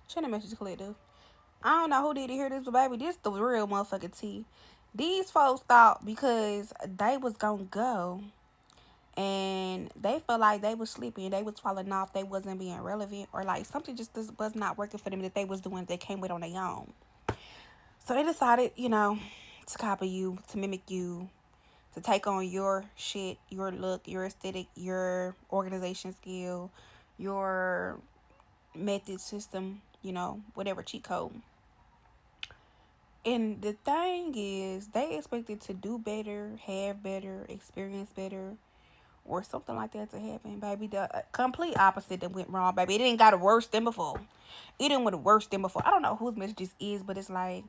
Send a message collective. I don't know who did hear this, but baby, this the real motherfucking tea. These folks thought because they was gonna go and they felt like they was sleeping, they was falling off, they wasn't being relevant, or like something just was not working for them that they was doing they came with on their own. So they decided, to copy you, to mimic you, to take on your shit, your look, your aesthetic, your organization skill, your method system, whatever cheat code. And the thing is, they expected to do better, have better, experience better, or something like that to happen, baby. The complete opposite that went wrong, baby. It didn't got worse than before. It didn't went worse than before. I don't know whose message this is, but it's like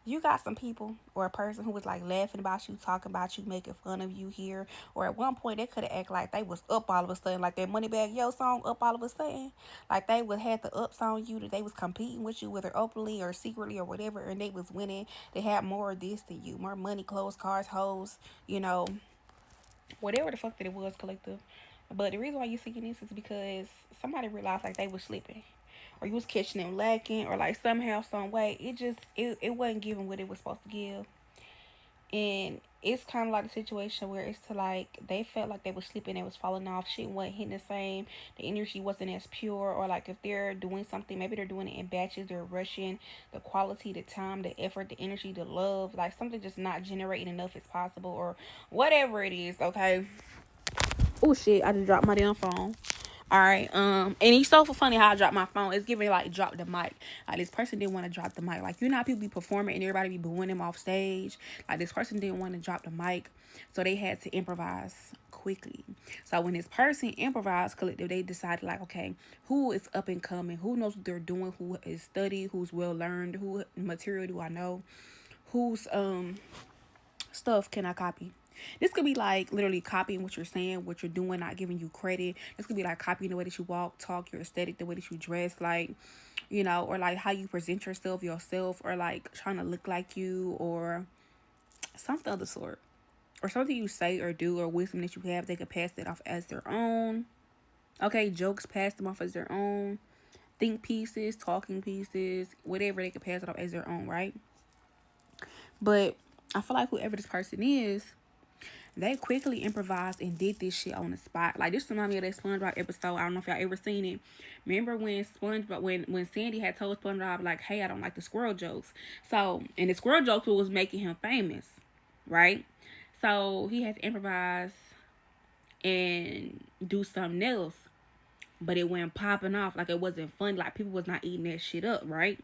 you got some people or a person who was like laughing about you, talking about you, making fun of you here. Or at one point they could have act like they was up all of a sudden, like that Moneybag Yo song up all of a sudden. Like they would had the ups on you, that they was competing with you, whether openly or secretly or whatever, and they was winning. They had more of this than you, more money, clothes, cars, hoes, whatever the fuck that it was, collective. But the reason why you seeing this is because somebody realized like they was sleeping, or you was catching them lacking, or like somehow, some way, it wasn't giving what it was supposed to give. And it's kind of like a situation where it's to like they felt like they was sleeping, they was falling off, shit wasn't hitting the same, the energy wasn't as pure, or like if they're doing something, maybe they're doing it in batches, they're rushing the quality, the time, the effort, the energy, the love, like something just not generating enough as possible, or whatever it is. Okay. Oh shit! I just dropped my damn phone. All right. And it's so funny how I dropped my phone. It's giving like drop the mic. Like this person didn't want to drop the mic. Like people be performing and everybody be booing them off stage. Like this person didn't want to drop the mic, so they had to improvise quickly. So when this person improvised collective, they decided like, okay, who is up and coming? Who knows what they're doing? Who is studied? Who's well learned? Who material do I know? Who's stuff can I copy? This could be like literally copying what you're saying, what you're doing, not giving you credit. This could be like copying the way that you walk, talk, your aesthetic, the way that you dress, like, or like how you present yourself, or like trying to look like you, or something of the sort. Or something you say or do, or wisdom that you have, they could pass it off as their own. Okay, jokes, pass them off as their own. Think pieces, talking pieces, whatever, they could pass it off as their own, right? But I feel like whoever this person is, they quickly improvised and did this shit on the spot. Like this reminds me of that SpongeBob episode. I don't know if y'all ever seen it. Remember when SpongeBob, when Sandy had told SpongeBob like, "Hey, I don't like the squirrel jokes." So, and the squirrel jokes was making him famous, right? So he had to improvise and do something else, but it went popping off. Like it wasn't fun. Like people was not eating that shit up, right?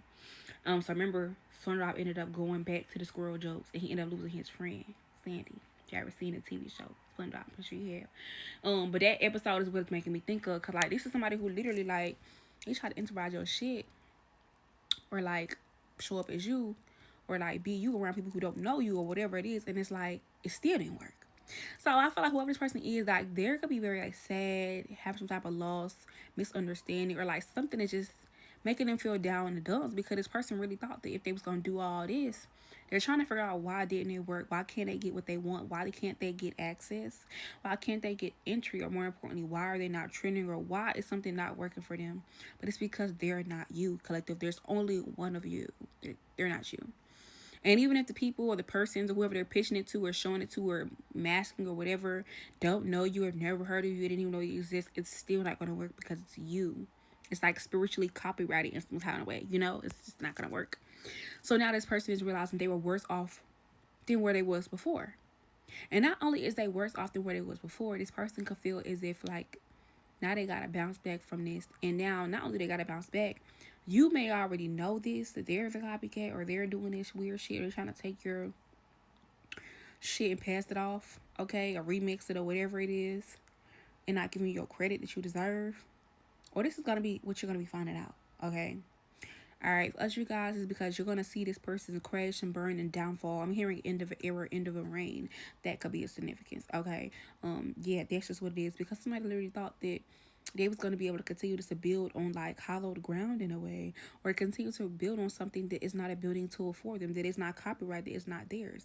So I remember SpongeBob ended up going back to the squirrel jokes, and he ended up losing his friend Sandy. If you ever seen the TV show SpongeBob, I'm sure you have. But that episode is what's making me think of, cause like this is somebody who literally like he tried to improvise your shit, or like show up as you, or like be you around people who don't know you, or whatever it is, and it's like it still didn't work. So I feel like whoever this person is, like they're gonna be very like sad, have some type of loss, misunderstanding, or like something that just making them feel down in the dumps, because this person really thought that if they was gonna do all this, they're trying to figure out why didn't it work, why can't they get what they want, why can't they get access, why can't they get entry, or more importantly, why are they not trending, or why is something not working for them. But it's because they're not you, collective. There's only one of you. They're not you. And even if the people or the persons or whoever they're pitching it to or showing it to or masking or whatever don't know you or never heard of you, didn't even know you exist, it's still not going to work because it's you. It's like spiritually copyrighted in some kind of way, It's just not going to work. So now this person is realizing they were worse off than where they was before. And not only is they worse off than where they was before, this person could feel as if like now they got to bounce back from this. And now not only they got to bounce back, you may already know this, that they're the copycat or they're doing this weird shit or trying to take your shit and pass it off, okay, or remix it or whatever it is, and not giving you your credit that you deserve. Or this is going to be what you're going to be finding out, okay? All right, us you guys, is because you're going to see this person's crash and burn and downfall. I'm hearing end of an era, end of a reign. That could be a significance, okay? Yeah, that's just what it is, because somebody literally thought that they was going to be able to continue to build on like hollowed ground in a way, or continue to build on something that is not a building tool for them, that is not copyrighted, that is not theirs,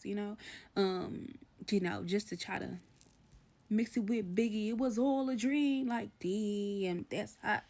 just to try to mix it with Biggie. It was all a dream, like damn, that's hot.